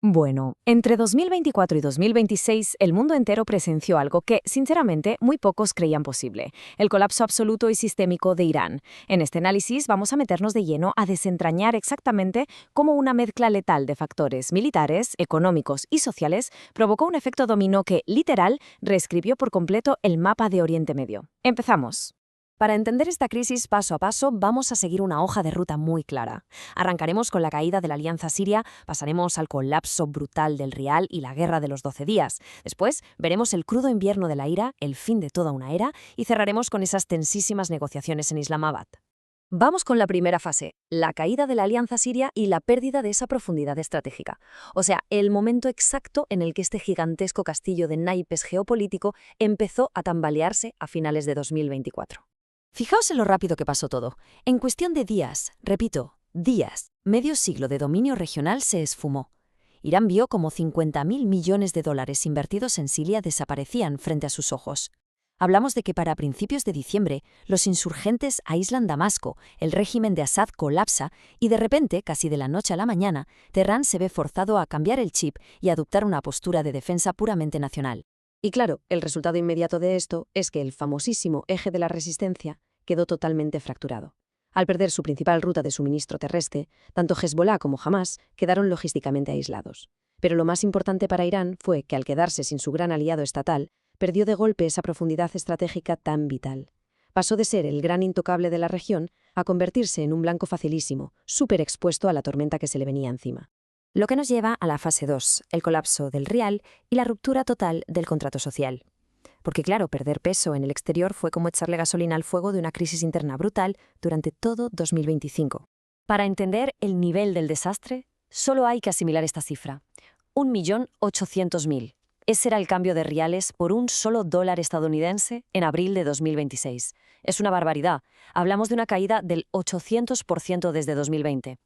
Bueno, entre 2024 y 2026, el mundo entero presenció algo que, sinceramente, muy pocos creían posible: el colapso absoluto y sistémico de Irán. En este análisis vamos a meternos de lleno a desentrañar exactamente cómo una mezcla letal de factores militares, económicos y sociales provocó un efecto dominó que, literal, reescribió por completo el mapa de Oriente Medio. Empezamos. Para entender esta crisis paso a paso, vamos a seguir una hoja de ruta muy clara. Arrancaremos con la caída de la Alianza Siria, pasaremos al colapso brutal del Rial y la Guerra de los 12 días. Después veremos el crudo invierno de la ira, el fin de toda una era, y cerraremos con esas tensísimas negociaciones en Islamabad. Vamos con la primera fase, la caída de la Alianza Siria y la pérdida de esa profundidad estratégica. O sea, el momento exacto en el que este gigantesco castillo de naipes geopolítico empezó a tambalearse a finales de 2024. Fijaos en lo rápido que pasó todo. En cuestión de días, repito, días, medio siglo de dominio regional se esfumó. Irán vio como 50.000 millones de dólares invertidos en Siria desaparecían frente a sus ojos. Hablamos de que para principios de diciembre los insurgentes aíslan Damasco, el régimen de Assad colapsa y de repente, casi de la noche a la mañana, Teherán se ve forzado a cambiar el chip y adoptar una postura de defensa puramente nacional. Y claro, el resultado inmediato de esto es que el famosísimo eje de la resistencia quedó totalmente fracturado. Al perder su principal ruta de suministro terrestre, tanto Hezbollah como Hamás quedaron logísticamente aislados. Pero lo más importante para Irán fue que al quedarse sin su gran aliado estatal, perdió de golpe esa profundidad estratégica tan vital. Pasó de ser el gran intocable de la región a convertirse en un blanco facilísimo, súper expuesto a la tormenta que se le venía encima. Lo que nos lleva a la fase 2, el colapso del Rial y la ruptura total del contrato social. Porque claro, perder peso en el exterior fue como echarle gasolina al fuego de una crisis interna brutal durante todo 2025. Para entender el nivel del desastre, solo hay que asimilar esta cifra: 1.800.000. Ese era el cambio de riales por un solo dólar estadounidense en abril de 2026. Es una barbaridad. Hablamos de una caída del 800% desde 2020.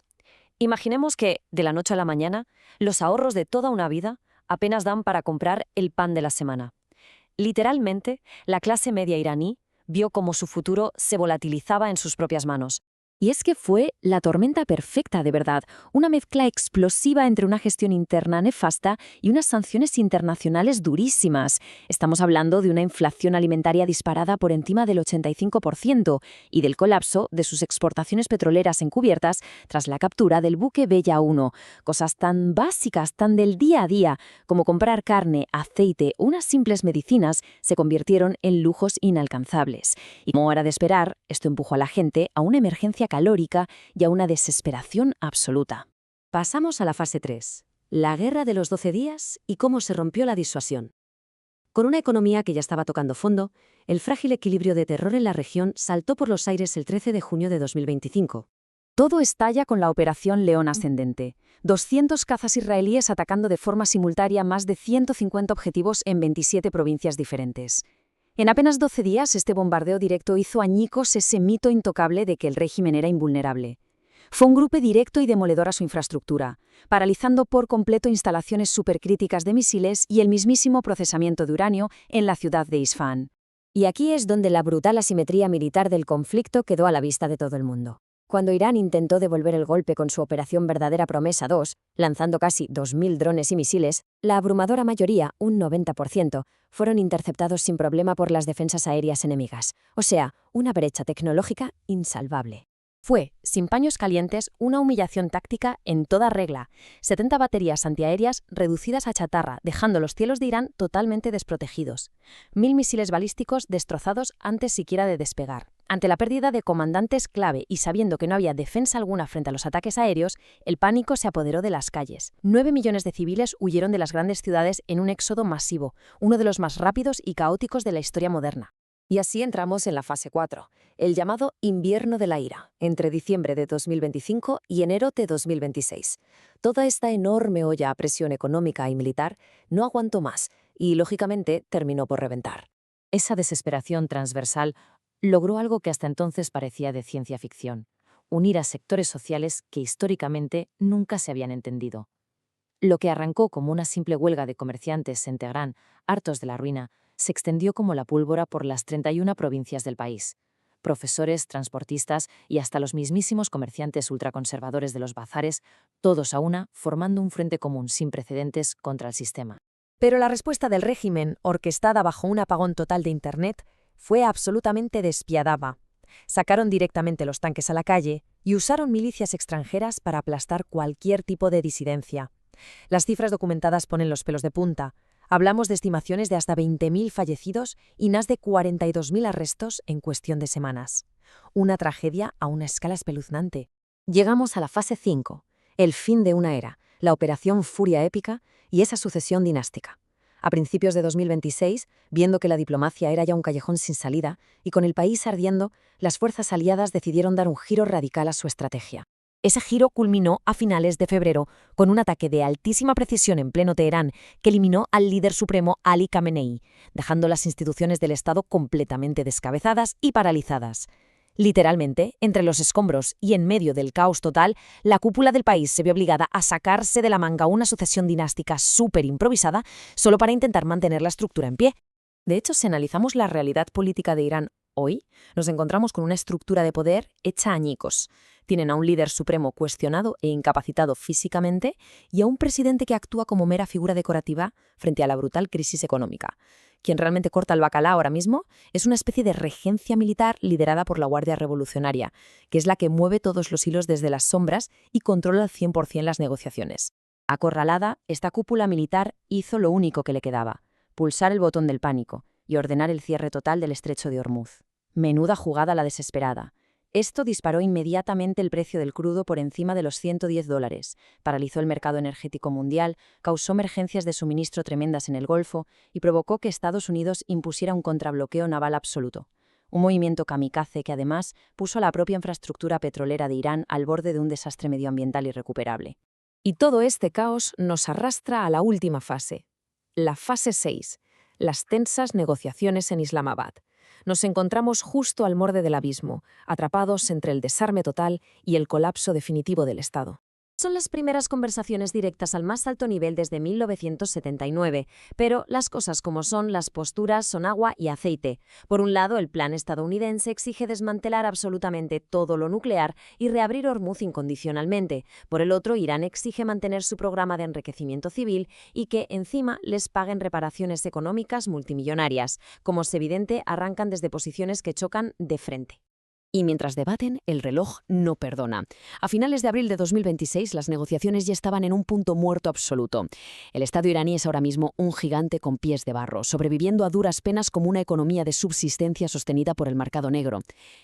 Imaginemos que, de la noche a la mañana, los ahorros de toda una vida apenas dan para comprar el pan de la semana. Literalmente, la clase media iraní vio cómo su futuro se volatilizaba en sus propias manos. Y es que fue la tormenta perfecta de verdad, una mezcla explosiva entre una gestión interna nefasta y unas sanciones internacionales durísimas. Estamos hablando de una inflación alimentaria disparada por encima del 85% y del colapso de sus exportaciones petroleras encubiertas tras la captura del buque Bella 1. Cosas tan básicas, tan del día a día, como comprar carne, aceite o unas simples medicinas se convirtieron en lujos inalcanzables. Y como era de esperar, esto empujó a la gente a una emergencia calórica y a una desesperación absoluta. Pasamos a la fase 3, la guerra de los 12 días y cómo se rompió la disuasión. Con una economía que ya estaba tocando fondo, el frágil equilibrio de terror en la región saltó por los aires el 13 de junio de 2025. Todo estalla con la Operación León Ascendente. 200 cazas israelíes atacando de forma simultánea más de 150 objetivos en 27 provincias diferentes. En apenas 12 días, este bombardeo directo hizo añicos ese mito intocable de que el régimen era invulnerable. Fue un golpe directo y demoledor a su infraestructura, paralizando por completo instalaciones supercríticas de misiles y el mismísimo procesamiento de uranio en la ciudad de Isfahán. Y aquí es donde la brutal asimetría militar del conflicto quedó a la vista de todo el mundo. Cuando Irán intentó devolver el golpe con su Operación Verdadera Promesa 2, lanzando casi 2.000 drones y misiles, la abrumadora mayoría, un 90%, fueron interceptados sin problema por las defensas aéreas enemigas. O sea, una brecha tecnológica insalvable. Fue, sin paños calientes, una humillación táctica en toda regla. 70 baterías antiaéreas reducidas a chatarra, dejando los cielos de Irán totalmente desprotegidos. 1.000 misiles balísticos destrozados antes siquiera de despegar. Ante la pérdida de comandantes clave y sabiendo que no había defensa alguna frente a los ataques aéreos, el pánico se apoderó de las calles. 9 millones de civiles huyeron de las grandes ciudades en un éxodo masivo, uno de los más rápidos y caóticos de la historia moderna. Y así entramos en la fase 4, el llamado invierno de la ira, entre diciembre de 2025 y enero de 2026. Toda esta enorme olla a presión económica y militar no aguantó más y, lógicamente, terminó por reventar. Esa desesperación transversal logró algo que hasta entonces parecía de ciencia ficción: unir a sectores sociales que históricamente nunca se habían entendido. Lo que arrancó como una simple huelga de comerciantes en Teherán, hartos de la ruina, se extendió como la pólvora por las 31 provincias del país. Profesores, transportistas y hasta los mismísimos comerciantes ultraconservadores de los bazares, todos a una, formando un frente común sin precedentes contra el sistema. Pero la respuesta del régimen, orquestada bajo un apagón total de Internet, fue absolutamente despiadada. Sacaron directamente los tanques a la calle y usaron milicias extranjeras para aplastar cualquier tipo de disidencia. Las cifras documentadas ponen los pelos de punta. Hablamos de estimaciones de hasta 20.000 fallecidos y más de 42.000 arrestos en cuestión de semanas. Una tragedia a una escala espeluznante. Llegamos a la fase 5, el fin de una era, la operación Furia Épica y esa sucesión dinástica. A principios de 2026, viendo que la diplomacia era ya un callejón sin salida y con el país ardiendo, las fuerzas aliadas decidieron dar un giro radical a su estrategia. Ese giro culminó a finales de febrero con un ataque de altísima precisión en pleno Teherán que eliminó al líder supremo Ali Khamenei, dejando las instituciones del Estado completamente descabezadas y paralizadas. Literalmente, entre los escombros y en medio del caos total, la cúpula del país se vio obligada a sacarse de la manga una sucesión dinástica súper improvisada solo para intentar mantener la estructura en pie. De hecho, si analizamos la realidad política de Irán hoy, nos encontramos con una estructura de poder hecha añicos. Tienen a un líder supremo cuestionado e incapacitado físicamente y a un presidente que actúa como mera figura decorativa frente a la brutal crisis económica. Quien realmente corta el bacalao ahora mismo es una especie de regencia militar liderada por la Guardia Revolucionaria, que es la que mueve todos los hilos desde las sombras y controla al 100% las negociaciones. Acorralada, esta cúpula militar hizo lo único que le quedaba: pulsar el botón del pánico y ordenar el cierre total del estrecho de Hormuz. Menuda jugada la desesperada. Esto disparó inmediatamente el precio del crudo por encima de los $110, paralizó el mercado energético mundial, causó emergencias de suministro tremendas en el Golfo y provocó que Estados Unidos impusiera un contrabloqueo naval absoluto. Un movimiento kamikaze que además puso a la propia infraestructura petrolera de Irán al borde de un desastre medioambiental irrecuperable. Y todo este caos nos arrastra a la última fase, la fase 6, las tensas negociaciones en Islamabad. Nos encontramos justo al borde del abismo, atrapados entre el desarme total y el colapso definitivo del Estado. Son las primeras conversaciones directas al más alto nivel desde 1979, pero las cosas como son, las posturas son agua y aceite. Por un lado, el plan estadounidense exige desmantelar absolutamente todo lo nuclear y reabrir Hormuz incondicionalmente. Por el otro, Irán exige mantener su programa de enriquecimiento civil y que, encima, les paguen reparaciones económicas multimillonarias. Como es evidente, arrancan desde posiciones que chocan de frente. Y mientras debaten, el reloj no perdona. A finales de abril de 2026, las negociaciones ya estaban en un punto muerto absoluto. El Estado iraní es ahora mismo un gigante con pies de barro, sobreviviendo a duras penas como una economía de subsistencia sostenida por el mercado negro.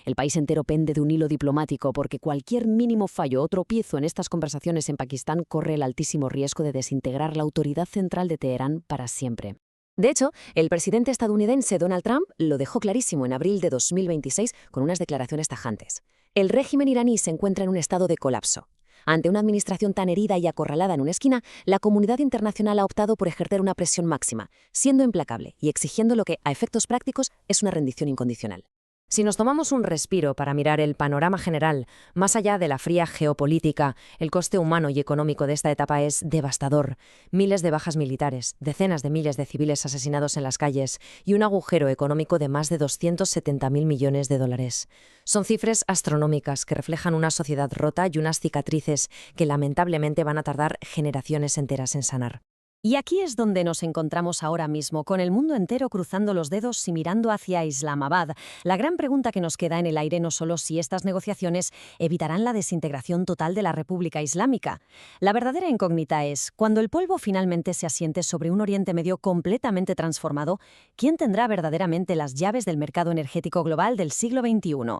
El país entero pende de un hilo diplomático porque cualquier mínimo fallo o tropiezo en estas conversaciones en Pakistán corre el altísimo riesgo de desintegrar la autoridad central de Teherán para siempre. De hecho, el presidente estadounidense Donald Trump lo dejó clarísimo en abril de 2026 con unas declaraciones tajantes. El régimen iraní se encuentra en un estado de colapso. Ante una administración tan herida y acorralada en una esquina, la comunidad internacional ha optado por ejercer una presión máxima, siendo implacable y exigiendo lo que, a efectos prácticos, es una rendición incondicional. Si nos tomamos un respiro para mirar el panorama general, más allá de la fría geopolítica, el coste humano y económico de esta etapa es devastador. Miles de bajas militares, decenas de miles de civiles asesinados en las calles y un agujero económico de más de 270.000 millones de dólares. Son cifras astronómicas que reflejan una sociedad rota y unas cicatrices que lamentablemente van a tardar generaciones enteras en sanar. Y aquí es donde nos encontramos ahora mismo, con el mundo entero cruzando los dedos y mirando hacia Islamabad. La gran pregunta que nos queda en el aire no solo si estas negociaciones evitarán la desintegración total de la República Islámica. La verdadera incógnita es, cuando el polvo finalmente se asiente sobre un Oriente Medio completamente transformado, ¿quién tendrá verdaderamente las llaves del mercado energético global del siglo XXI?